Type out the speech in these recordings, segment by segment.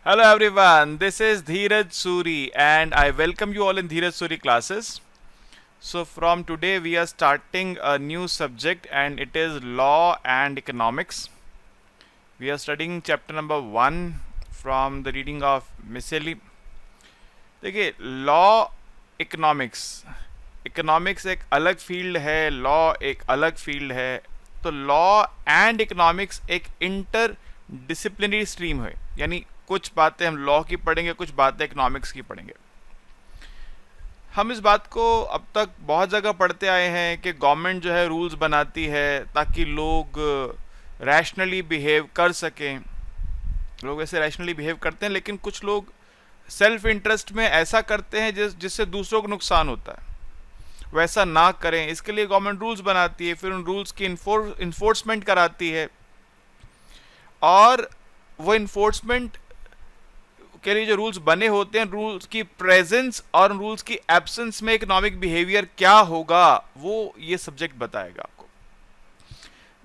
Hello everyone, this is Dheeraj Suri and I welcome you all in Dheeraj Suri classes. So from today we are starting a new subject and it is law and economics. We are studying chapter number 1 from the reading of Miscellany. देखिए law economics economics एक अलग field है, law एक अलग field है. तो law and economics एक inter disciplinary stream है, यानी कुछ बातें हम लॉ की पढ़ेंगे, कुछ बातें इकोनॉमिक्स की पढ़ेंगे. हम इस बात को अब तक बहुत जगह पढ़ते आए हैं कि गवर्नमेंट जो है रूल्स बनाती है ताकि लोग रैशनली बिहेव कर सकें. लोग ऐसे रैशनली बिहेव करते हैं, लेकिन कुछ लोग सेल्फ इंटरेस्ट में ऐसा करते हैं जिससे दूसरों को नुकसान होता है. वैसा ना करें, इसके लिए गवर्नमेंट रूल्स बनाती है, फिर उन रूल्स की इन्फोर्समेंट कराती है, और वो इन्फोर्समेंट के लिए जो रूल्स बने होते हैं, रूल्स की प्रेजेंस और रूल्स की एब्सेंस में इकोनॉमिक बिहेवियर क्या होगा, वो ये सब्जेक्ट बताएगा आपको.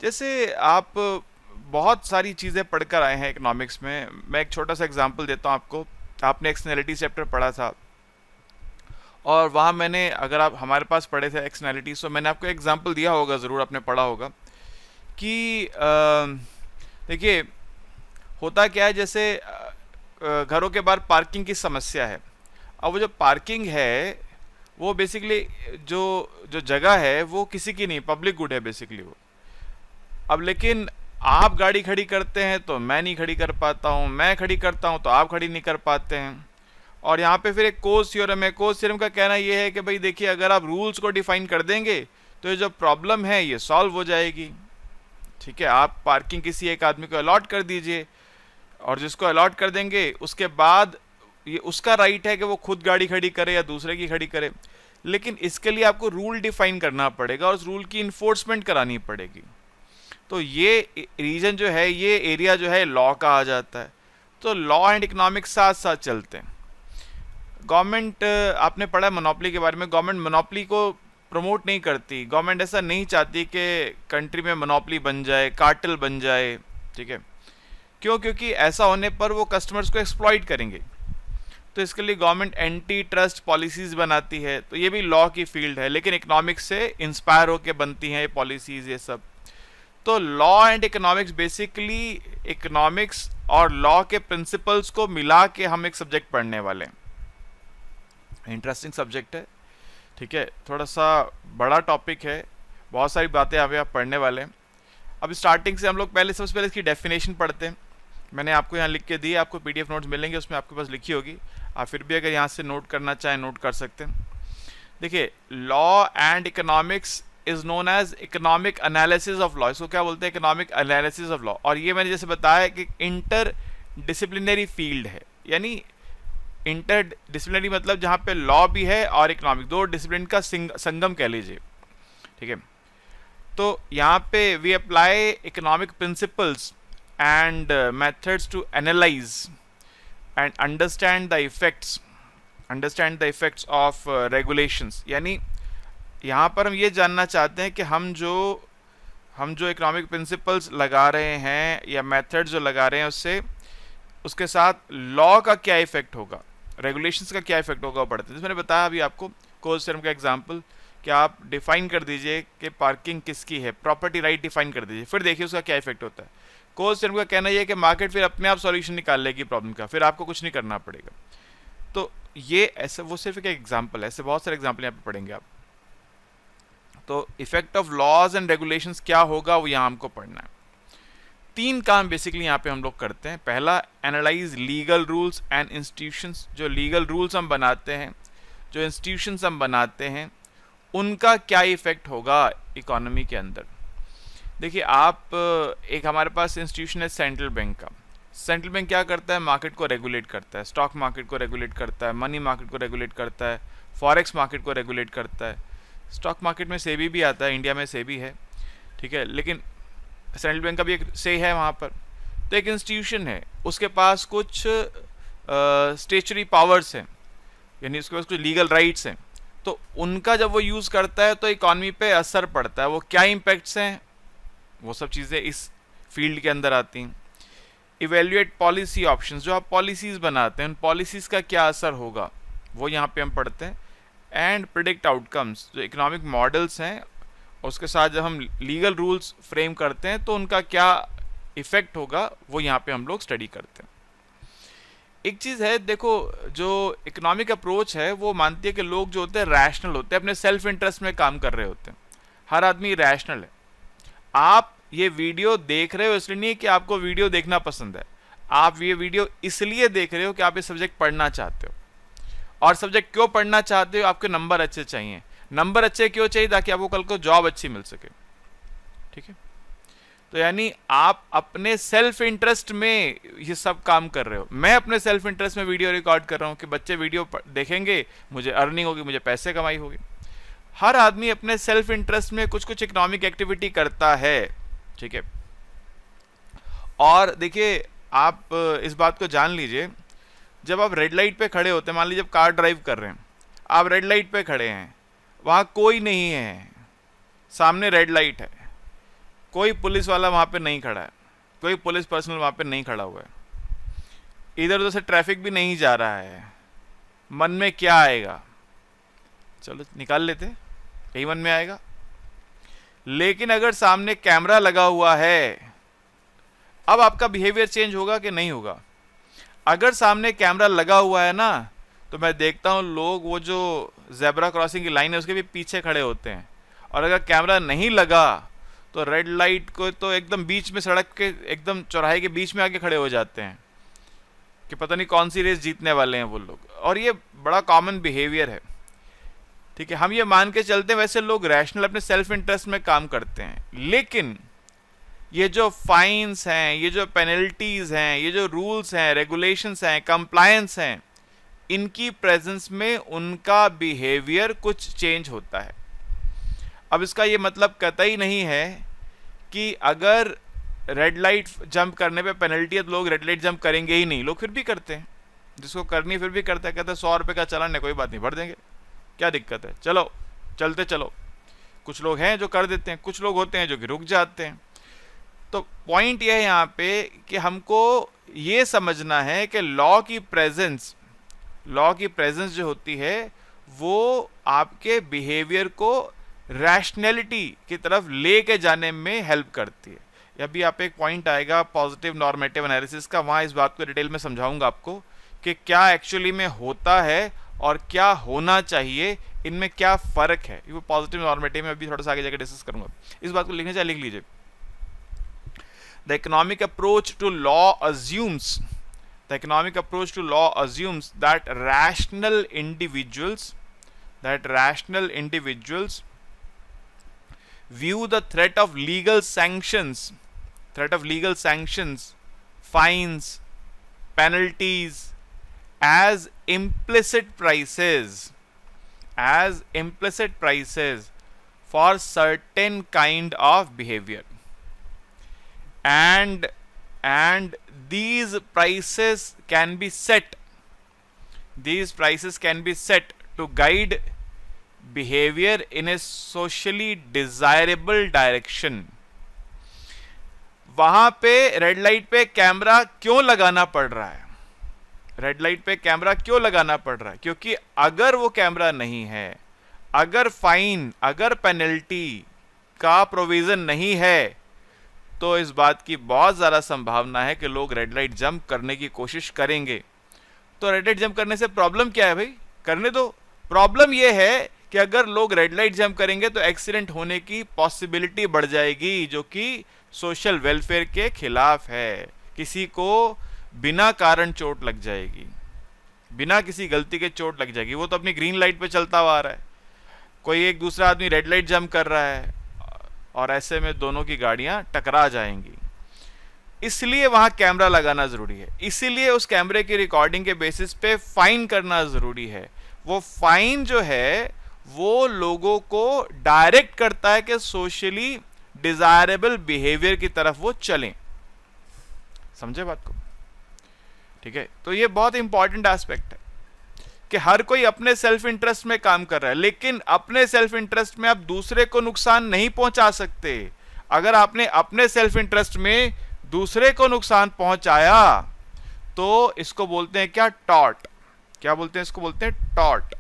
जैसे आप बहुत सारी चीज़ें पढ़कर आए हैं इकोनॉमिक्स में. मैं एक छोटा सा एग्जांपल देता हूँ आपको. आपने एक्सटर्नैलिटी चैप्टर पढ़ा था और वहाँ मैंने, अगर आप हमारे पास पढ़े थे एक्सटर्नैलिटी, तो मैंने आपको एग्जांपल दिया होगा, ज़रूर आपने पढ़ा होगा कि देखिए होता क्या है. जैसे घरों के बाहर पार्किंग की समस्या है. अब वो जो पार्किंग है वो बेसिकली जो जो जगह है वो किसी की नहीं, पब्लिक गुड है बेसिकली वो. अब लेकिन आप गाड़ी खड़ी करते हैं तो मैं नहीं खड़ी कर पाता हूँ, मैं खड़ी करता हूँ तो आप खड़ी नहीं कर पाते हैं. और यहाँ पे फिर एक कोज थ्योरम है. कोज थ्योरम का कहना ये है कि भाई देखिए, अगर आप रूल्स को डिफाइन कर देंगे तो ये जो प्रॉब्लम है ये सॉल्व हो जाएगी. ठीक है, आप पार्किंग किसी एक आदमी को अलॉट कर दीजिए, और जिसको अलॉट कर देंगे उसके बाद ये उसका राइट है कि वो खुद गाड़ी खड़ी करे या दूसरे की खड़ी करे. लेकिन इसके लिए आपको रूल डिफाइन करना पड़ेगा और उस रूल की इन्फोर्समेंट करानी पड़ेगी. तो ये रीजन जो है, ये एरिया जो है, लॉ का आ जाता है. तो लॉ एंड इकोनॉमिक्स साथ साथ चलते हैं. गवर्नमेंट, आपने पढ़ा है मोनोपोली के बारे में, गवर्नमेंट मोनोपोली को प्रमोट नहीं करती. गवर्नमेंट ऐसा नहीं चाहती कि कंट्री में मोनोपोली बन जाए, कार्टेल बन जाए. ठीक है, क्यों? क्योंकि ऐसा होने पर वो कस्टमर्स को एक्सप्लॉइट करेंगे. तो इसके लिए गवर्नमेंट एंटी ट्रस्ट पॉलिसीज़ बनाती है. तो ये भी लॉ की फील्ड है, लेकिन इकोनॉमिक्स से इंस्पायर होकर बनती हैं ये पॉलिसीज़, ये सब. तो law and economics basically economics और लॉ के प्रिंसिपल्स को मिला के हम एक सब्जेक्ट पढ़ने वाले हैं. इंटरेस्टिंग सब्जेक्ट है. ठीक है, थोड़ा सा बड़ा टॉपिक है, बहुत सारी बातें अभी आप पढ़ने वाले हैं. अब स्टार्टिंग से हम लोग सबसे पहले इसकी डेफिनेशन पढ़ते हैं. मैंने आपको यहाँ लिख के दी, आपको पीडीएफ नोट्स मिलेंगे, उसमें आपके पास लिखी होगी. आप फिर भी अगर यहाँ से नोट करना चाहें नोट कर सकते हैं. देखिए, law and economics is known as economic analysis of law. इसको क्या बोलते हैं? Economic analysis of law. और ये मैंने जैसे बताया कि इंटर डिसिप्लिनरी फील्ड है, यानी इंटर डिसिप्लिनरी मतलब जहाँ पे लॉ भी है और इकोनॉमिक, दो डिसिप्लिन का संगम कह लीजिए. ठीक है, तो यहाँ पे we apply economic principles and methods to analyse and understand the effects of regulations. यानी यहाँ पर हम ये जानना चाहते हैं कि हम जो इकोनॉमिक प्रिंसिपल्स लगा रहे हैं या मेथड्स जो लगा रहे हैं उसके साथ लॉ का क्या इफेक्ट होगा, रेगुलेशंस का क्या इफेक्ट होगा, वो पढ़ते हैं. जैसे मैंने बताया अभी आपको कोज थ्योरम का एग्जांपल, कि आप डिफाइन कर दीजिए कि पार्किंग किसकी है, प्रॉपर्टी राइट डिफाइन कर दीजिए, फिर देखिए उसका क्या इफेक्ट होता है. कोज थ्योरम का कहना यह है कि मार्केट फिर अपने आप सॉल्यूशन निकाल लेगी प्रॉब्लम का, फिर आपको कुछ नहीं करना पड़ेगा. तो ये ऐसे, वो सिर्फ एक एग्जाम्पल है, ऐसे बहुत सारे एग्जाम्पल यहाँ पे पढ़ेंगे आप. तो effect of laws and regulations क्या होगा, वो यहाँ हमको पढ़ना है. 3 काम बेसिकली यहाँ पे हम लोग करते हैं. पहला, analyse legal rules and institutions. जो लीगल रूल्स हम बनाते हैं, जो इंस्टीट्यूशंस हम बनाते हैं, उनका क्या इफेक्ट होगा इकोनॉमी के अंदर. देखिए, आप एक हमारे पास इंस्टीट्यूशन है सेंट्रल बैंक का. सेंट्रल बैंक क्या करता है? मार्केट को रेगुलेट करता है, स्टॉक मार्केट को रेगुलेट करता है, मनी मार्केट को रेगुलेट करता है, फॉरेक्स मार्केट को रेगुलेट करता है. स्टॉक मार्केट में सेबी भी आता है, इंडिया में सेबी है. ठीक है, लेकिन सेंट्रल बैंक का भी एक से है वहाँ पर. तो एक इंस्टीट्यूशन है, उसके पास कुछ स्टेचुरी पावर्स हैं, यानी उसके पास कुछ लीगल राइट्स हैं. तो उनका जब वो यूज़ करता है तो इकॉनमी पे असर पड़ता है. वो क्या इम्पैक्ट्स हैं, वो सब चीज़ें इस फील्ड के अंदर आती हैं. इवेल्युएट पॉलिसी ऑप्शंस, जो आप पॉलिसीज बनाते हैं उन पॉलिसीज का क्या असर होगा वो यहाँ पे हम पढ़ते हैं। एंड प्रिडिक्ट आउटकम्स, जो इकोनॉमिक मॉडल्स हैं उसके साथ जब हम लीगल रूल्स फ्रेम करते हैं तो उनका क्या इफेक्ट होगा वो यहाँ पे हम लोग स्टडी करते हैं। एक चीज़ है, देखो जो इकोनॉमिक अप्रोच है वो मानती है कि लोग जो होते हैं रैशनल होते हैं, अपने सेल्फ इंटरेस्ट में काम कर रहे होते हैं। हर आदमी रैशनल है। आप ये वीडियो देख रहे हो इसलिए नहीं कि आपको वीडियो देखना पसंद है, आप ये वीडियो इसलिए देख रहे हो कि आप ये सब्जेक्ट पढ़ना चाहते हो। और सब्जेक्ट क्यों पढ़ना चाहते हो? आपके नंबर अच्छे चाहिए। नंबर अच्छे क्यों चाहिए? ताकि आपको कल को जॉब अच्छी मिल सके। ठीक है, तो यानी आप अपने सेल्फ इंटरेस्ट में ये सब काम कर रहे हो। मैं अपने सेल्फ इंटरेस्ट में वीडियो रिकॉर्ड कर रहा हूँ कि बच्चे वीडियो देखेंगे, मुझे अर्निंग होगी, मुझे पैसे कमाई होगी। हर आदमी अपने सेल्फ इंटरेस्ट में कुछ कुछ इकोनॉमिक एक्टिविटी करता है। ठीक है, और देखिए आप इस बात को जान लीजिए, जब आप रेड लाइट पे खड़े होते हैं, मान लीजिए जब कार ड्राइव कर रहे हैं, आप रेड लाइट पे खड़े हैं, वहाँ कोई नहीं है, सामने रेड लाइट है, कोई पुलिस वाला वहाँ पे नहीं खड़ा है, कोई पुलिस पर्सनल वहाँ पे नहीं खड़ा हुआ है, इधर उधर से ट्रैफिक भी नहीं जा रहा है, मन में क्या आएगा? चलो निकाल लेते, यही मन में आएगा। लेकिन अगर सामने कैमरा लगा हुआ है, अब आपका बिहेवियर चेंज होगा कि नहीं होगा? अगर सामने कैमरा लगा हुआ है ना, तो मैं देखता हूँ लोग वो जो ज़ेब्रा क्रॉसिंग की लाइन है उसके भी पीछे खड़े होते हैं। और अगर कैमरा नहीं लगा तो रेड लाइट को तो एकदम बीच में, सड़क के एकदम चौराहे के बीच में आके खड़े हो जाते हैं कि पता नहीं कौन सी रेस जीतने वाले हैं वो लोग। और ये बड़ा कॉमन बिहेवियर है। ठीक है, हम ये मान के चलते हैं वैसे लोग रैशनल अपने सेल्फ इंटरेस्ट में काम करते हैं, लेकिन ये जो फाइन्स हैं, ये जो पेनल्टीज हैं, ये जो रूल्स हैं, रेगुलेशंस हैं, कंप्लायंस हैं, इनकी प्रेजेंस में उनका बिहेवियर कुछ चेंज होता है। अब इसका ये मतलब कतई नहीं है कि अगर रेड लाइट जंप करने पे पेनल्टी है तो लोग रेड लाइट जंप करेंगे ही नहीं। लोग फिर भी करते हैं, जिसको करनी फिर भी करता है, कहते हैं 100 रुपये का चालान है, कोई बात नहीं, भर देंगे, क्या दिक्कत है, चलो चलते चलो। कुछ लोग हैं जो कर देते हैं, कुछ लोग होते हैं जो कि रुक जाते हैं। तो पॉइंट यह है यहाँ पे कि हमको ये समझना है कि लॉ की प्रेजेंस जो होती है वो आपके बिहेवियर को रैशनैलिटी की तरफ लेके जाने में हेल्प करती है। अभी आप एक पॉइंट आएगा पॉजिटिव नॉर्मेटिव एनालिसिस का, वहाँ इस बात को डिटेल में समझाऊंगा आपको कि क्या एक्चुअली में होता है और क्या होना चाहिए, इनमें क्या फ़र्क है। वो पॉजिटिव नॉर्मेटिव में अभी थोड़ा सा आगे जाकर डिस्कस करूंगा। इस बात को लिखने चाहिए, लिख लीजिए। The economic approach to law assumes that rational individuals view the threat of legal sanctions, fines, penalties as implicit prices for certain kind of behavior. And these prices can be set to guide behavior in a socially desirable direction. वहां पे red light पे camera क्यों लगाना पड़ रहा है? क्योंकि अगर वो कैमरा नहीं है, अगर फाइन, अगर पेनल्टी का प्रोविजन नहीं है, तो इस बात की बहुत ज़्यादा संभावना है कि लोग रेड लाइट जंप करने की कोशिश करेंगे। तो रेड लाइट जंप करने से प्रॉब्लम क्या है भाई? करने दो। प्रॉब्लम यह है कि अगर लोग रेड लाइट जंप करेंगे तो एक्सीडेंट होने की पॉसिबिलिटी बढ़ जाएगी, जो कि सोशल वेलफेयर के खिलाफ है। किसी को बिना कारण चोट लग जाएगी, बिना किसी गलती के चोट लग जाएगी। वो तो अपनी ग्रीन लाइट पे चलता हुआ आ रहा है, कोई एक दूसरा आदमी रेड लाइट जंप कर रहा है, और ऐसे में दोनों की गाड़ियां टकरा जाएंगी। इसलिए वहां कैमरा लगाना जरूरी है, इसीलिए उस कैमरे की रिकॉर्डिंग के बेसिस पे फाइन करना जरूरी है। वो फाइन जो है वो लोगों को डायरेक्ट करता है कि सोशली डिजायरेबल बिहेवियर की तरफ वो चलें। समझे बात को? ठीक है, तो ये बहुत इंपॉर्टेंट एस्पेक्ट है कि हर कोई अपने सेल्फ इंटरेस्ट में काम कर रहा है, लेकिन अपने सेल्फ इंटरेस्ट में आप दूसरे को नुकसान नहीं पहुंचा सकते। अगर आपने अपने सेल्फ इंटरेस्ट में दूसरे को नुकसान पहुंचाया तो इसको बोलते हैं क्या? टॉर्ट। क्या बोलते हैं इसको? बोलते हैं टॉर्ट।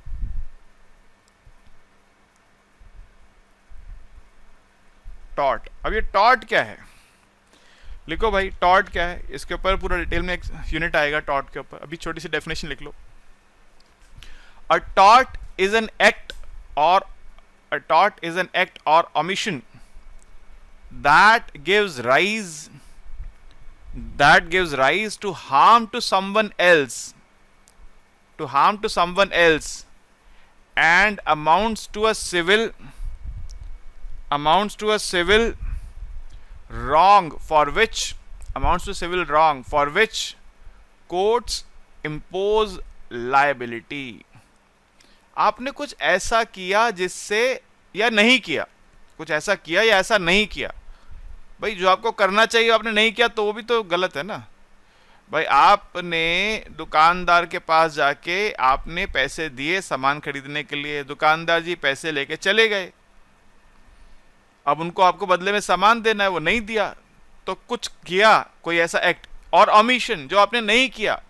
टॉर्ट। अब ये टॉर्ट क्या है? लिखो भाई, टॉर्ट क्या है? इसके ऊपर पूरा डिटेल में एक यूनिट आएगा टॉर्ट के ऊपर। अभी छोटी सी डेफिनेशन लिख लो। अ टॉर्ट इज एन एक्ट और a tort is an act or omission that gives rise to harm to someone else, and amounts to a civil wrong for which courts impose liability. आपने कुछ ऐसा किया जिससे, या नहीं किया, कुछ ऐसा किया या ऐसा नहीं किया। भाई जो आपको करना चाहिए आपने नहीं किया तो वो भी तो गलत है ना। भाई आपने दुकानदार के पास जाके आपने पैसे दिए सामान खरीदने के लिए, दुकानदार जी पैसे लेके चले गए, अब उनको आपको बदले में सामान देना है, वो नहीं दिया, तो कुछ किया, कोई ऐसा एक्ट और ओमिशन जो आपने नहीं किया,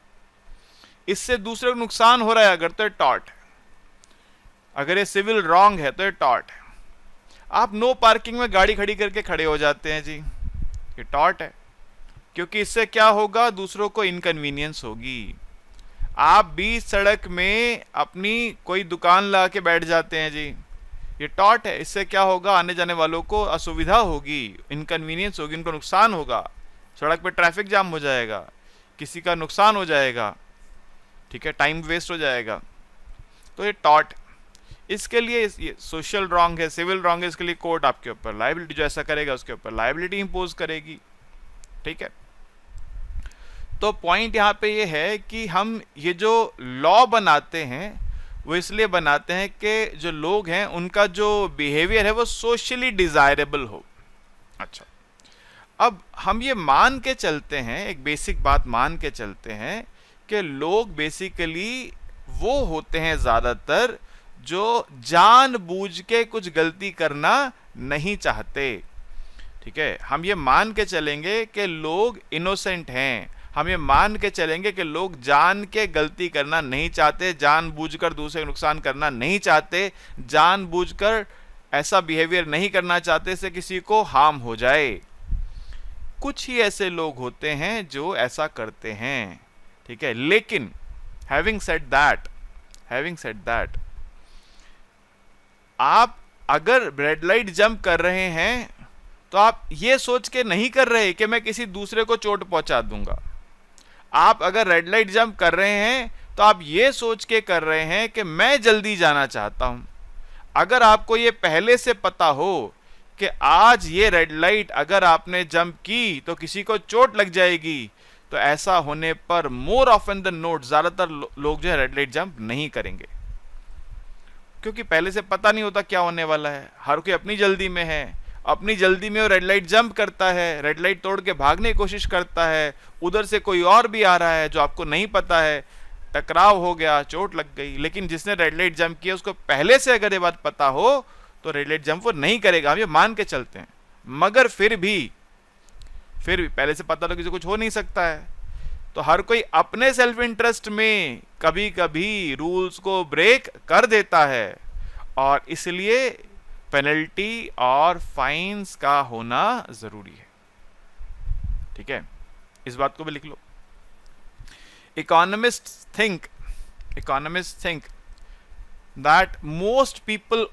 इससे दूसरे को नुकसान हो रहा है अगर, तो टॉर्ट है। अगर ये सिविल रॉन्ग है तो ये टॉर्ट है। आप नो पार्किंग में गाड़ी खड़ी करके खड़े हो जाते हैं जी, ये टॉर्ट है, क्योंकि इससे क्या होगा? दूसरों को इनकन्वीनियंस होगी। आप बीच सड़क में अपनी कोई दुकान ला के बैठ जाते हैं जी, ये टॉर्ट है। इससे क्या होगा? आने जाने वालों को असुविधा होगी, इनकन्वीनियंस होगी, उनको नुकसान होगा, सड़क पे ट्रैफिक जाम हो जाएगा, किसी का नुकसान हो जाएगा, ठीक है, टाइम वेस्ट हो जाएगा, तो ये टॉर्ट। इसके लिए ये सोशल रॉन्ग है, सिविल रॉन्ग है, इसके लिए कोर्ट आपके ऊपर लायबिलिटी, जो ऐसा करेगा उसके ऊपर लायबिलिटी इंपोज करेगी, ठीक है। तो पॉइंट यहाँ पे ये है कि हम ये जो लॉ बनाते हैं वो इसलिए बनाते हैं कि जो लोग हैं उनका जो बिहेवियर है वो सोशली डिजायरेबल हो। अच्छा, अब हम ये मान के चलते हैं, एक बेसिक बात मान के चलते हैं कि लोग बेसिकली वो होते हैं ज्यादातर जो जानबूझ के कुछ गलती करना नहीं चाहते, ठीक है। हम ये मान के चलेंगे कि लोग इनोसेंट हैं, हम ये मान के चलेंगे कि लोग जान के गलती करना नहीं चाहते, जानबूझकर दूसरे को नुकसान करना नहीं चाहते, जानबूझकर ऐसा बिहेवियर नहीं करना चाहते से किसी को हार्म हो जाए। कुछ ही ऐसे लोग होते हैं जो ऐसा करते हैं, ठीक है। लेकिन हैविंग सेड दैट आप अगर रेड लाइट जंप कर रहे हैं तो आप ये सोच के नहीं कर रहे कि मैं किसी दूसरे को चोट पहुंचा दूंगा। आप अगर रेड लाइट जंप कर रहे हैं तो आप ये सोच के कर रहे हैं कि मैं जल्दी जाना चाहता हूं। अगर आपको ये पहले से पता हो कि आज ये रेड लाइट अगर आपने जंप की तो किसी को चोट लग जाएगी, तो ऐसा होने पर मोर ऑफन देन नॉट ज्यादातर लोग जो है रेड लाइट जंप नहीं करेंगे, क्योंकि पहले से पता नहीं होता क्या होने वाला है। हर कोई अपनी जल्दी में है, अपनी जल्दी में वो रेड लाइट जंप करता है, रेड लाइट तोड़ के भागने की कोशिश करता है, उधर से कोई और भी आ रहा है जो आपको नहीं पता है, टकराव हो गया, चोट लग गई। लेकिन जिसने रेड लाइट जंप किया उसको पहले से अगर ये बात पता हो तो रेड लाइट जंप वो नहीं करेगा, हम ये मान के चलते हैं। मगर फिर भी पहले से पता तो किसी कुछ हो नहीं सकता है, तो हर कोई अपने सेल्फ इंटरेस्ट में कभी कभी रूल्स को ब्रेक कर देता है, और इसलिए पेनल्टी और फाइन्स का होना जरूरी है, ठीक है। इस बात को भी लिख लो। Economist think that most people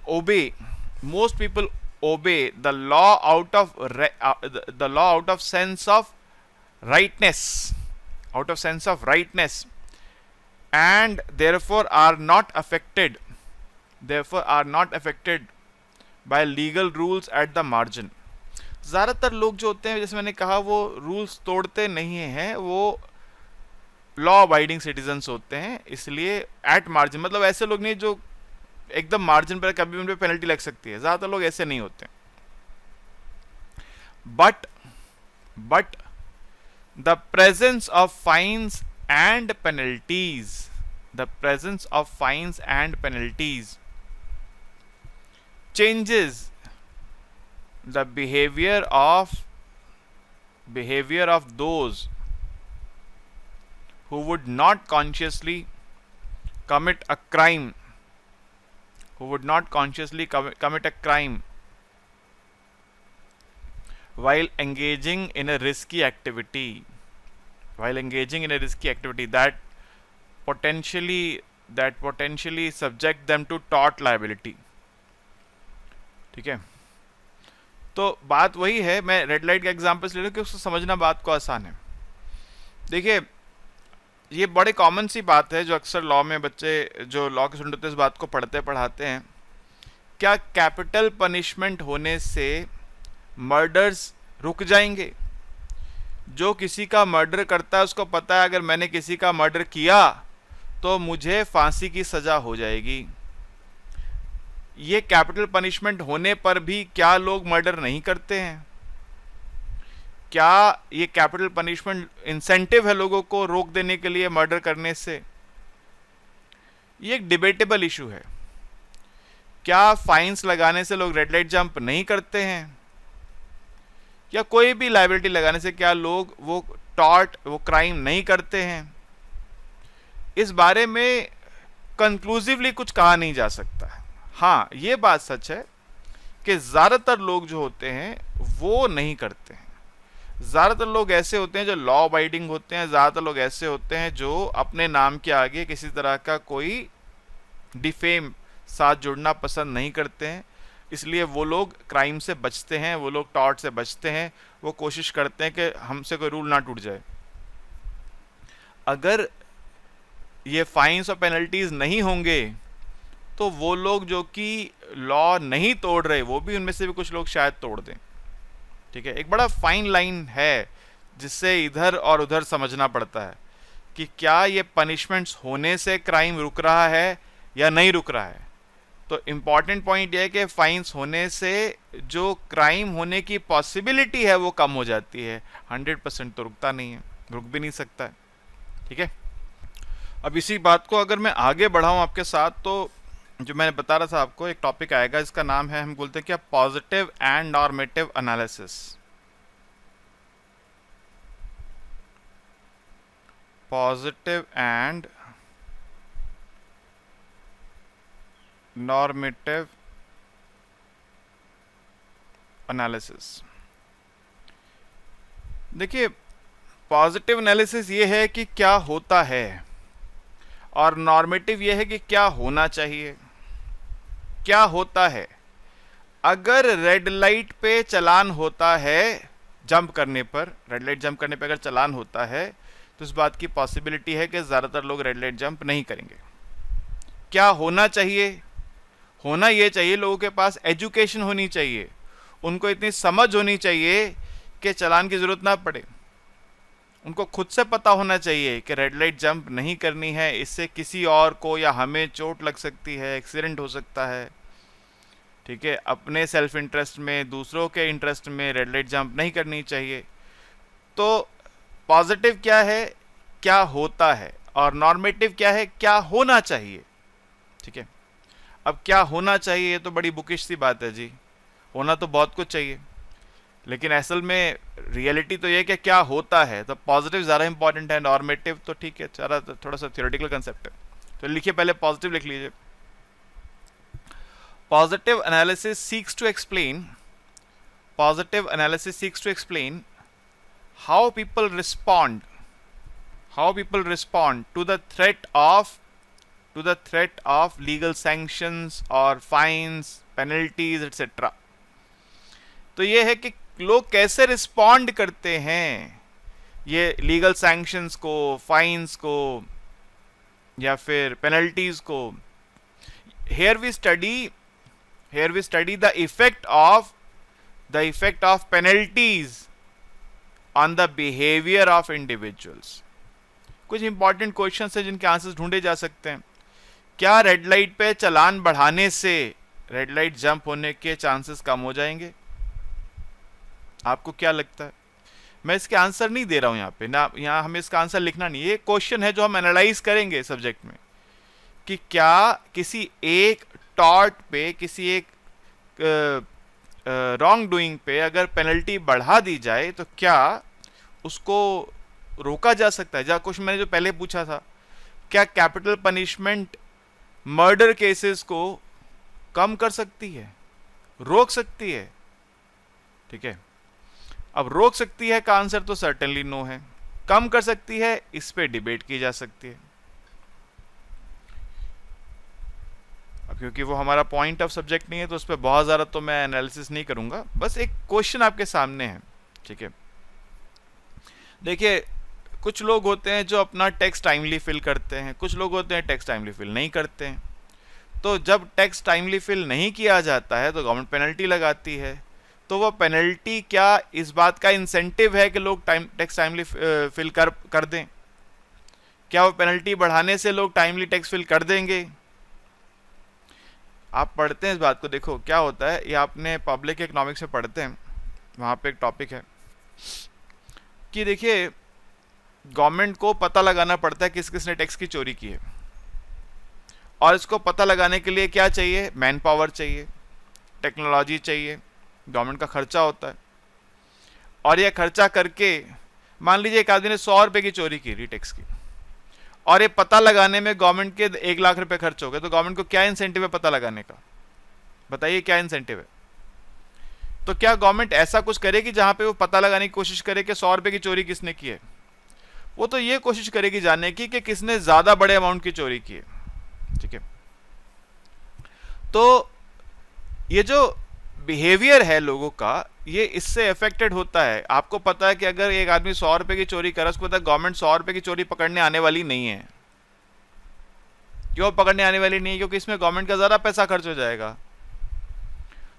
obey the law out of sense of rightness and therefore are not affected by legal rules at the margin। ज्यादातर लोग जो होते हैं, जैसे मैंने कहा, वो रूल्स तोड़ते नहीं हैं, वो लॉ अबाइडिंग सिटीजन्स होते हैं, इसलिए एट मार्जिन, मतलब ऐसे लोग नहीं जो एकदम मार्जिन पर कभी उन पे पेनल्टी लग सकती है, ज्यादातर लोग ऐसे नहीं होते। But the presence of fines and penalties changes the behavior of behavior of those who would not consciously commit a crime, while engaging in a risky activity, that potentially subject them to tort liability. ठीक है, तो बात वही है, मैं red light का example ले रहा हूं कि उसको समझना बात को आसान है. देखिए, ये बड़े कॉमन सी बात है जो अक्सर लॉ में बच्चे जो लॉ के स्टूडेंट होते हैं इस बात को पढ़ाते हैं. क्या कैपिटल पनिशमेंट होने से मर्डर्स रुक जाएंगे? जो किसी का मर्डर करता है उसको पता है अगर मैंने किसी का मर्डर किया तो मुझे फांसी की सजा हो जाएगी. ये कैपिटल पनिशमेंट होने पर भी क्या लोग मर्डर नहीं करते हैं? क्या ये कैपिटल पनिशमेंट इंसेंटिव है लोगों को रोक देने के लिए मर्डर करने से? ये एक डिबेटेबल इशू है. क्या फाइन्स लगाने से लोग रेड लाइट जंप नहीं करते हैं? या कोई भी लायबिलिटी लगाने से क्या लोग वो क्राइम नहीं करते हैं? इस बारे में कंक्लूसिवली कुछ कहा नहीं जा सकता है. हाँ, ये बात सच है कि ज़्यादातर लोग जो होते हैं वो नहीं करते हैं. ज़्यादातर लोग ऐसे होते हैं जो लॉ अबाइडिंग होते हैं. ज़्यादातर लोग ऐसे होते हैं जो अपने नाम के आगे किसी तरह का कोई डिफेम साथ जुड़ना पसंद नहीं करते हैं. इसलिए वो लोग क्राइम से बचते हैं, वो लोग टॉर्ट से बचते हैं. वो कोशिश करते हैं कि हमसे कोई रूल ना टूट जाए. अगर ये फाइन्स और पेनल्टीज नहीं होंगे तो वो लोग जो कि लॉ नहीं तोड़ रहे, वो भी उनमें से भी कुछ लोग शायद तोड़ दें. ठीक है, एक बड़ा फाइन लाइन है जिससे इधर और उधर समझना पड़ता है कि क्या ये पनिशमेंट्स होने से क्राइम रुक रहा है या नहीं रुक रहा है. तो इम्पॉर्टेंट पॉइंट यह है कि फाइन्स होने से जो क्राइम होने की पॉसिबिलिटी है वो कम हो जाती है. 100% तो रुकता नहीं है, रुक भी नहीं सकता है. ठीक है, अब इसी बात को अगर मैं आगे बढ़ाऊं आपके साथ, तो जो मैंने बता रहा था आपको, एक टॉपिक आएगा इसका नाम है, हम बोलते हैं क्या, positive and normative analysis. Positive and normative analysis. देखिए, पॉजिटिव एनालिसिस ये है कि क्या होता है और नॉर्मेटिव ये है कि क्या होना चाहिए. क्या होता है? अगर रेड लाइट पे चलान होता है, जंप करने पर, रेड लाइट जंप करने पे अगर चलान होता है तो इस बात की पॉसिबिलिटी है कि ज़्यादातर लोग रेड लाइट जंप नहीं करेंगे. क्या होना चाहिए? होना ये चाहिए लोगों के पास एजुकेशन होनी चाहिए, उनको इतनी समझ होनी चाहिए कि चलान की ज़रूरत ना पड़े. उनको खुद से पता होना चाहिए कि रेड लाइट जंप नहीं करनी है, इससे किसी और को या हमें चोट लग सकती है, एक्सीडेंट हो सकता है. ठीक है, अपने सेल्फ इंटरेस्ट में, दूसरों के इंटरेस्ट में रेड लाइट जंप नहीं करनी चाहिए. तो पॉजिटिव क्या है, क्या होता है, और नॉर्मेटिव क्या है, क्या होना चाहिए. ठीक है, अब क्या होना चाहिए ये तो बड़ी बुकिश सी बात है जी. होना तो बहुत कुछ चाहिए, लेकिन असल में रियलिटी तो ये कि क्या होता है. तो पॉजिटिव ज़्यादा इंपॉर्टेंट है, नॉर्मेटिव तो ठीक है, थोड़ा सा थियोरेटिकल कंसेप्ट है. तो लिखिए, पहले पॉजिटिव लिख लीजिए. Positive analysis seeks to explain how people respond to the threat of legal sanctions और फाइन्स, पेनल्टीज एटसेट्रा. तो ये है कि लोग कैसे रिस्पॉन्ड करते हैं ये लीगल सैंक्शंस को, फाइन्स को या फिर पेनल्टीज को. here we study the effect of penalties on the behavior of individuals. कुछ इंपॉर्टेंट क्वेश्चंस हैं जिनके आंसर्स ढूंढे जा सकते हैं. क्या रेड लाइट पे चलान बढ़ाने से रेड लाइट जंप होने के चांसेस कम हो जाएंगे? आपको क्या लगता है? मैं इसके आंसर नहीं दे रहा हूं यहाँ पे ना, यहाँ हमें इसका आंसर लिखना नहीं. ये क्वेश्चन है जो हम एनालाइज करेंगे सब्जेक्ट में कि क्या किसी एक टॉर्ट पे, किसी एक रॉन्ग डूइंग पे अगर पेनल्टी बढ़ा दी जाए तो क्या उसको रोका जा सकता है? जहाँ कुछ मैंने जो पहले पूछा था, क्या कैपिटल पनिशमेंट मर्डर केसेस को कम कर सकती है, रोक सकती है? ठीक है, अब रोक सकती है का आंसर तो सर्टेनली नो है। कम कर सकती है, इस पे डिबेट की जा सकती है, क्योंकि वो हमारा पॉइंट ऑफ सब्जेक्ट नहीं है, तो उस पर बहुत ज़्यादा तो मैं एनालिसिस नहीं करूंगा। बस एक क्वेश्चन आपके सामने है। ठीक है, देखिए, कुछ लोग होते हैं जो अपना टैक्स टाइमली फिल करते हैं, कुछ लोग होते हैं टैक्स टाइमली फिल नहीं करते हैं। तो जब टैक्स टाइमली फिल नहीं किया जाता है तो गवर्नमेंट पेनल्टी लगाती है। तो वो पेनल्टी क्या इस बात का इंसेंटिव है कि लोग टैक्स टाइमली फिल कर दें? क्या वो पेनल्टी बढ़ाने से लोग टाइमली टैक्स फिल कर देंगे? आप पढ़ते हैं इस बात को, देखो क्या होता है, ये आपने पब्लिक इकोनॉमिक्स में पढ़ते हैं, वहाँ पे एक टॉपिक है कि देखिए, गवर्नमेंट को पता लगाना पड़ता है किस किसने टैक्स की चोरी की है, और इसको पता लगाने के लिए क्या चाहिए? मैन पावर चाहिए, टेक्नोलॉजी चाहिए, गवर्नमेंट का खर्चा होता है। और यह खर्चा करके, मान लीजिए एक आदमी ने 100 रुपये की चोरी की टैक्स की, और ये पता लगाने में गवर्नमेंट के 1 लाख रुपए खर्च हो गए, तो गवर्नमेंट को क्या इंसेंटिव है पता लगाने का? बताइए क्या इंसेंटिव है? तो क्या गवर्नमेंट ऐसा कुछ करेगी जहां पे वो पता लगाने की कोशिश करे कि 100 रुपए की चोरी किसने की है? वो तो ये कोशिश करेगी जानने की कि किसने ज्यादा बड़े अमाउंट की चोरी की है। ठीक है, तो ये जो बिहेवियर है लोगों का, ये इससे अफेक्टेड होता है। आपको पता है कि अगर एक आदमी 100 रुपए की चोरी करे, उसको पता है गवर्नमेंट 100 रुपए की चोरी पकड़ने आने वाली नहीं है। क्यों पकड़ने आने वाली नहीं है? क्योंकि इसमें गवर्नमेंट का ज्यादा पैसा खर्च हो जाएगा।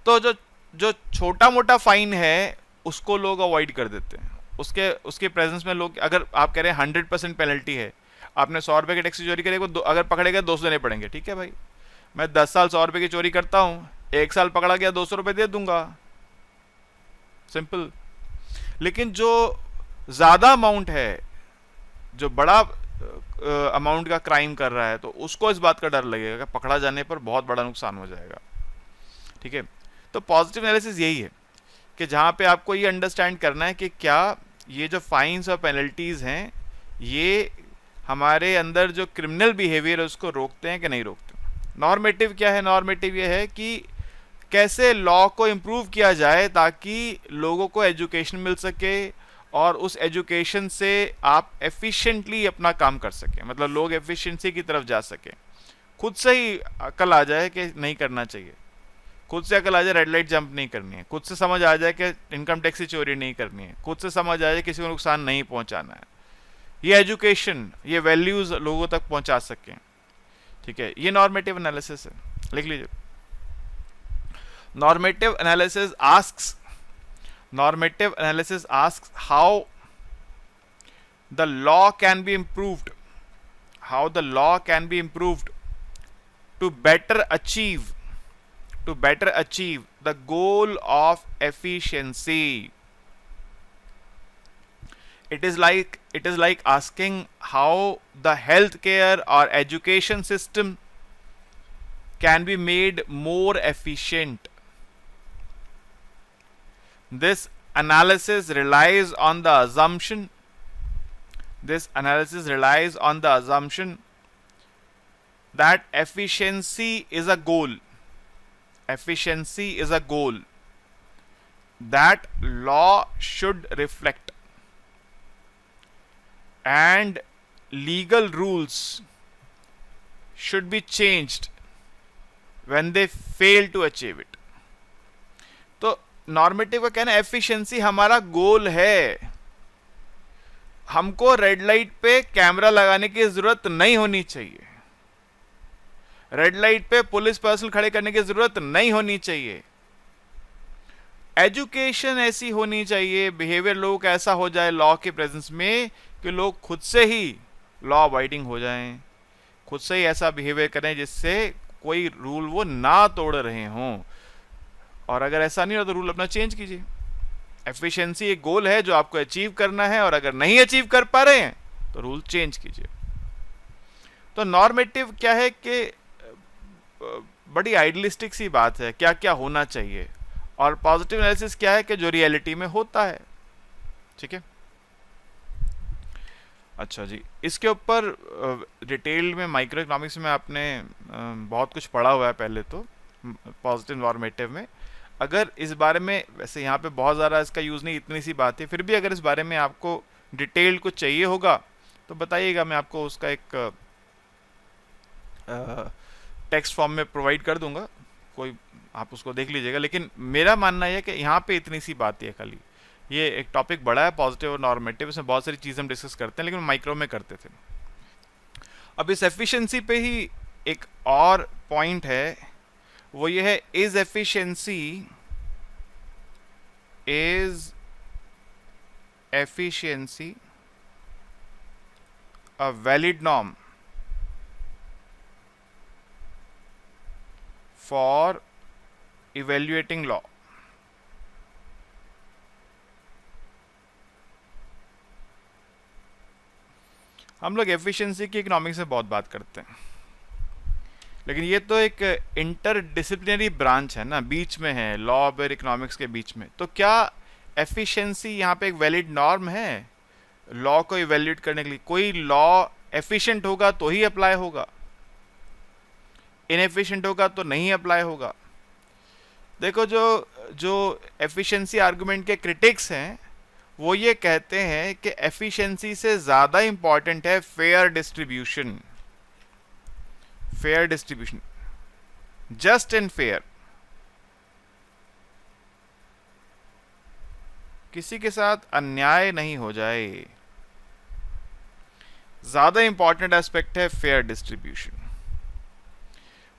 तो जो जो छोटा मोटा फाइन है उसको लोग अवॉइड कर देते हैं। उसके प्रेजेंस में लोग, अगर आप कह रहे हैं 100% पेनल्टी है, आपने 100 रुपए की टैक्स चोरी करी, अगर पकड़े गए 200 देने पड़ेंगे। ठीक है भाई, मैं 10 साल 100 रुपए की चोरी करता हूं, 1 साल पकड़ा गया 200 रुपए दे दूंगा, सिंपल। लेकिन जो ज्यादा अमाउंट है, जो बड़ा अमाउंट का क्राइम कर रहा है, तो उसको इस बात का डर लगेगा कि पकड़ा जाने पर बहुत बड़ा नुकसान हो जाएगा। ठीक है, तो पॉजिटिव एनालिसिस यही है कि जहां पे आपको ये अंडरस्टैंड करना है कि क्या ये जो फाइन्स और पेनल्टीज हैं, ये हमारे अंदर जो क्रिमिनल बिहेवियर है उसको रोकते हैं कि नहीं रोकते। नॉर्मेटिव क्या है? नॉर्मेटिव ये है कि कैसे लॉ को इम्प्रूव किया जाए ताकि लोगों को एजुकेशन मिल सके, और उस एजुकेशन से आप एफिशिएंटली अपना काम कर सकें, मतलब लोग एफिशिएंसी की तरफ जा सकें। खुद से ही अकल आ जाए कि नहीं करना चाहिए, खुद से अकल आ जाए रेड लाइट जंप नहीं करनी है, खुद से समझ आ जाए कि इनकम टैक्स की चोरी नहीं करनी है, खुद से समझ आ जाए किसी को नुकसान नहीं पहुंचाना है। ये एजुकेशन, ये वैल्यूज लोगों तक पहुंचा सकें। ठीक है, ये नॉर्मेटिव एनालिसिस है, लिख लीजिए। Normative analysis asks how the law can be improved, to better achieve the goal of efficiency. It is like asking how the healthcare or education system can be made more efficient. This analysis relies on the assumption that efficiency is a goal that law should reflect, and legal rules should be changed when they fail to achieve it. तो normative का कहना है efficiency हमारा गोल है, हमको red light पे camera लगाने की जरूरत नहीं होनी चाहिए, रेड लाइट पे पुलिस पर्सन खड़े करने की जरूरत नहीं होनी चाहिए। एजुकेशन ऐसी होनी चाहिए, बिहेवियर लोगों का ऐसा हो जाए लॉ के प्रेजेंस में कि लोग खुद से ही लॉ अवॉइडिंग हो जाएं, खुद से ही ऐसा बिहेवियर करें जिससे कोई रूल वो ना तोड़ रहे हों। और अगर ऐसा नहीं हो तो रूल अपना चेंज कीजिए। एफिशिएंसी एक गोल है जो आपको अचीव करना है, और अगर नहीं अचीव कर पा रहे हैं तो रूल चेंज कीजिए। तो नॉर्मेटिव क्या है कि बड़ी आइडियलिस्टिक सी बात है, क्या क्या होना चाहिए, और पॉजिटिव एनालिसिस क्या है कि जो रियलिटी में होता है। ठीक है, अच्छा जी, इसके ऊपर डिटेल में माइक्रो इकोनॉमिक्स में आपने बहुत कुछ पढ़ा हुआ है पहले तो, पॉजिटिव नॉर्मेटिव में। अगर इस बारे में, वैसे यहाँ पे बहुत ज़्यादा इसका यूज़ नहीं, इतनी सी बात है, फिर भी अगर इस बारे में आपको डिटेल कुछ चाहिए होगा तो बताइएगा, मैं आपको उसका एक टेक्स्ट फॉर्म में प्रोवाइड कर दूंगा, कोई आप उसको देख लीजिएगा। लेकिन मेरा मानना है कि यहाँ पे इतनी सी बात है खाली। ये एक टॉपिक बड़ा है, पॉजिटिव और नॉर्मेटिव, इसमें बहुत सारी चीज़ें हम डिस्कस करते हैं, लेकिन माइक्रो में करते थे। अब इस एफिशिएंसी पे ही एक और पॉइंट है, वो ये है, is efficiency a valid norm for evaluating law. हम लोग एफिशिएंसी की इकोनॉमिक्स में बहुत बात करते हैं, लेकिन ये तो एक इंटर डिसिप्लिनरी ब्रांच है ना, बीच में है, लॉ और इकोनॉमिक्स के बीच में। तो क्या एफिशिएंसी यहाँ पे एक वैलिड नॉर्म है लॉ को इवेल्युएट करने के लिए? कोई लॉ एफिशिएंट होगा तो ही अप्लाई होगा, इनएफिशिएंट होगा तो नहीं अप्लाई होगा। देखो, जो एफिशिएंसी आर्गुमेंट के क्रिटिक्स हैं वो ये कहते हैं कि एफिशिएंसी से ज़्यादा इंपॉर्टेंट है fair distribution, just and fair. किसी के साथ अन्याय नहीं हो जाए, ज़्यादा इंपॉर्टेंट एस्पेक्ट है फेयर डिस्ट्रीब्यूशन।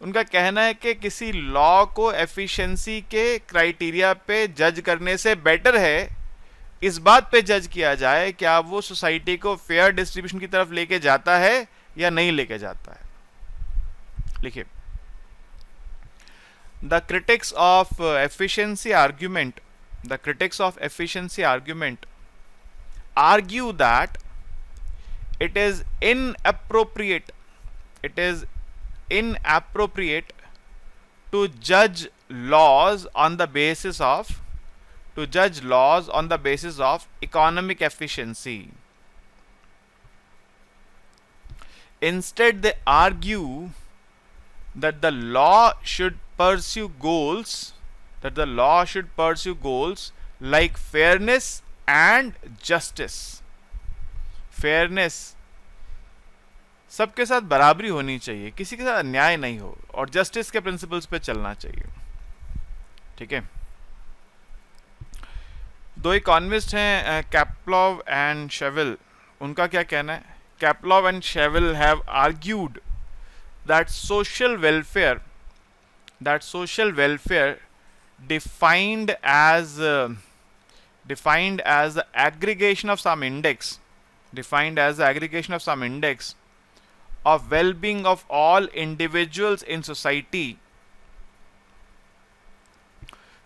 उनका कहना है कि किसी लॉ को एफिशिएंसी के क्राइटेरिया पे जज करने से बेटर है इस बात पे जज किया जाए कि आप वो सोसाइटी को फेयर डिस्ट्रीब्यूशन की तरफ लेके जाता है या नहीं लेके जाता है। लिखिए, the critics of efficiency argument argue that it is inappropriate to judge laws on the basis of economic efficiency. Instead, they argue that the law should pursue goals like fairness and justice. Fairness, सबके साथ बराबरी होनी चाहिए, किसी के साथ अन्याय नहीं हो, और जस्टिस के प्रिंसिपल्स पे चलना चाहिए। ठीक है, दो इकोनॉमिस्ट हैं, कैप्लॉव एंड शेविल। उनका क्या कहना है? Kaplow and Shavell have argued that social welfare defined as the aggregation of some index of well-being of all individuals in society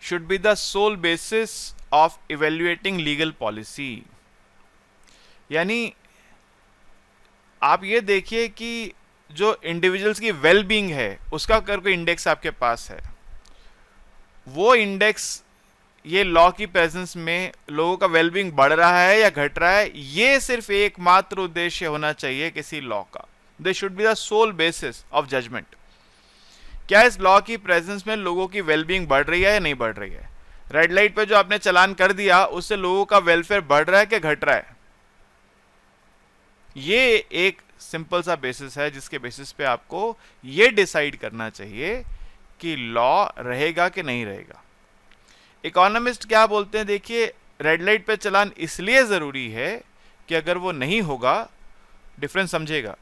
should be the sole basis of evaluating legal policy. यानी आप ये देखिए कि जो individuals की well being है उसका अगर कोई इंडेक्स आपके पास है, वो इंडेक्स ये लॉ की प्रेजेंस में लोगों का वेल बीइंग बढ़ रहा है या घट रहा है, ये सिर्फ एकमात्र उद्देश्य होना चाहिए किसी लॉ का। They should be the sole basis of judgement. क्या इस लॉ की प्रेजेंस में लोगों की वेल बीइंग बढ़ रही है या नहीं बढ़ रही है? रेड लाइट पे जो आपने चालान कर दिया उससे लोगों का वेलफेयर बढ़ रहा है कि घट रहा है? ये एक सिंपल सा बेसिस है जिसके बेसिस पे आपको ये डिसाइड करना चाहिए कि लॉ रहेगा कि नहीं रहेगा। इकोनॉमिस्ट क्या बोलते हैं? देखिए, रेड लाइट पे चलान इसलिए ज़रूरी है कि अगर वो नहीं होगा, डिफरेंस समझेगा।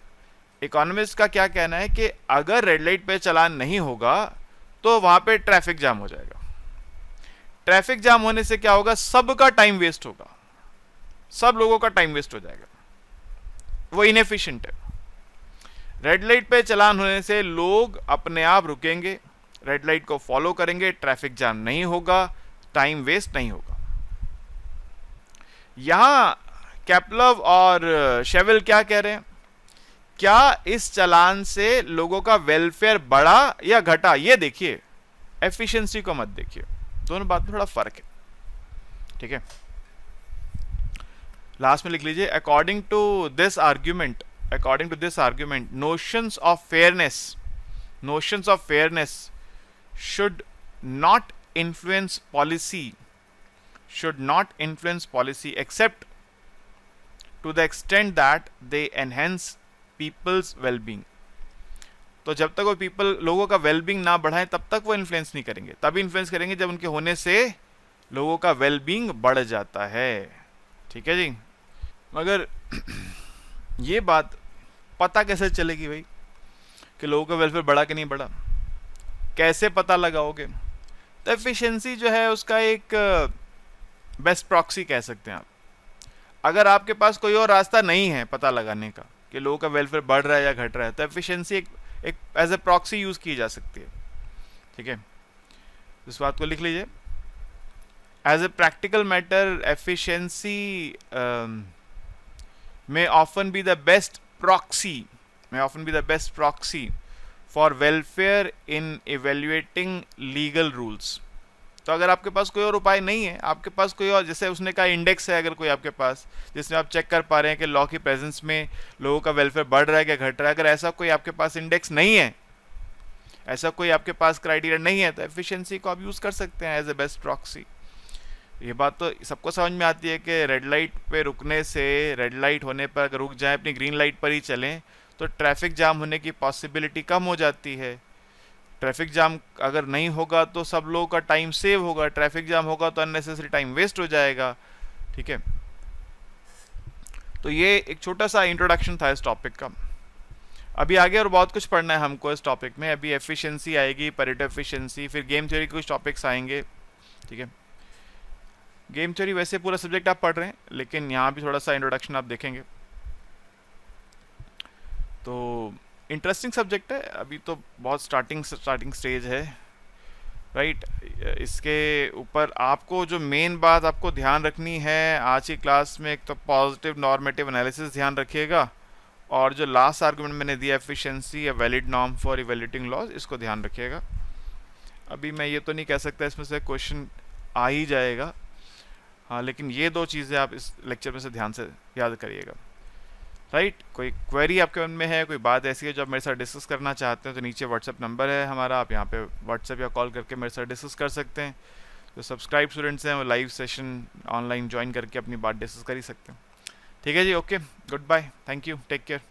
इकोनॉमिस्ट का क्या कहना है कि अगर रेड लाइट पे चलान नहीं होगा तो वहां पे ट्रैफिक जाम हो जाएगा। ट्रैफिक जाम होने से क्या होगा? सबका टाइम वेस्ट होगा, सब लोगों का टाइम वेस्ट हो जाएगा, वो इनएफिशिएंट है। रेड लाइट पे चलान होने से लोग अपने आप रुकेंगे, रेड लाइट को फॉलो करेंगे, ट्रैफिक जाम नहीं होगा, टाइम वेस्ट नहीं होगा। यहां कैप्लव और शेविल क्या कह रहे हैं? क्या इस चलान से लोगों का वेलफेयर बढ़ा या घटा? ये देखिए, एफिशिएंसी को मत देखिए, दोनों बात में थोड़ा फर्क है। ठीक है, लास्ट में लिख लीजिए, according to this argument, according to this argument, notions of fairness should not influence policy, should not influence policy except to the extent that they enhance people's well-being. तो जब तक वो पीपल लोगों का वेलबींग ना बढ़ाएं तब तक वो इन्फ्लुएंस नहीं करेंगे, तभी इन्फ्लुएंस करेंगे जब उनके होने से लोगों का वेलबींग बढ़ जाता है। ठीक है जी। मगर ये बात पता कैसे चलेगी भाई कि लोगों का वेलफेयर बढ़ा कि नहीं बढ़ा, कैसे पता लगाओगे? तो एफिशिएंसी जो है उसका एक बेस्ट प्रॉक्सी कह सकते हैं आप। अगर आपके पास कोई और रास्ता नहीं है पता लगाने का कि लोगों का वेलफेयर बढ़ रहा है या घट रहा है, तो एफिशिएंसी एक एज ए प्रॉक्सी यूज की जा सकती है। ठीक है, इस बात को लिख लीजिए। As a practical matter, efficiency may often be the best proxy, for welfare in evaluating legal rules. तो अगर आपके पास कोई और उपाय नहीं है, आपके पास कोई और, जैसे उसने कहा इंडेक्स है अगर कोई आपके पास, जिसमें आप चेक कर पा रहे हैं कि लॉ की प्रेजेंस में लोगों का वेलफेयर बढ़ रहा है क्या घट रहा है, अगर ऐसा कोई आपके पास इंडेक्स नहीं है, ऐसा कोई आपके पास क्राइटेरिया नहीं है, तो एफिशिएंसी को आप यूज़ कर सकते हैं एज ए बेस्ट प्रॉक्सी। ये बात तो सबको समझ में आती है कि रेड लाइट पे रुकने से, रेड लाइट होने पर अगर रुक जाएं, अपनी ग्रीन लाइट पर ही चलें, तो ट्रैफिक जाम होने की पॉसिबिलिटी कम हो जाती है। ट्रैफिक जाम अगर नहीं होगा तो सब लोगों का टाइम सेव होगा, ट्रैफिक जाम होगा तो अननेसेसरी टाइम वेस्ट हो जाएगा। ठीक है, तो ये एक छोटा सा इंट्रोडक्शन था इस टॉपिक का। अभी आगे और बहुत कुछ पढ़ना है हमको इस टॉपिक में। अभी एफिशिएंसी आएगी, परेटो एफिशिएंसी, फिर गेम थ्योरी के कुछ टॉपिक्स आएंगे। ठीक है, गेम थ्योरी वैसे पूरा सब्जेक्ट आप पढ़ रहे हैं, लेकिन यहाँ भी थोड़ा सा इंट्रोडक्शन आप देखेंगे, तो इंटरेस्टिंग सब्जेक्ट है। अभी तो बहुत स्टार्टिंग स्टेज है, राइट। इसके ऊपर आपको जो मेन बात आपको ध्यान रखनी है आज की क्लास में, एक तो पॉजिटिव नॉर्मेटिव एनालिसिस ध्यान रखिएगा, और जो लास्ट आर्गुमेंट मैंने दिया efficiency, a valid norm for evaluating laws, इसको ध्यान रखिएगा। अभी मैं ये तो नहीं कह सकता इसमें से क्वेश्चन आ ही जाएगा, हाँ, लेकिन ये दो चीज़ें आप इस लेक्चर में से ध्यान से याद करिएगा, राइट। कोई क्वेरी आपके मन में है, कोई बात ऐसी है जो आप मेरे साथ डिस्कस करना चाहते हैं, तो नीचे व्हाट्सएप नंबर है हमारा, आप यहाँ पे व्हाट्सएप या कॉल करके मेरे साथ डिस्कस कर सकते हैं। जो सब्सक्राइब स्टूडेंट्स हैं वो लाइव सेशन ऑनलाइन ज्वाइन करके अपनी बात डिस्कस कर ही सकते हैं। ठीक है जी, okay, goodbye, thank you, take care.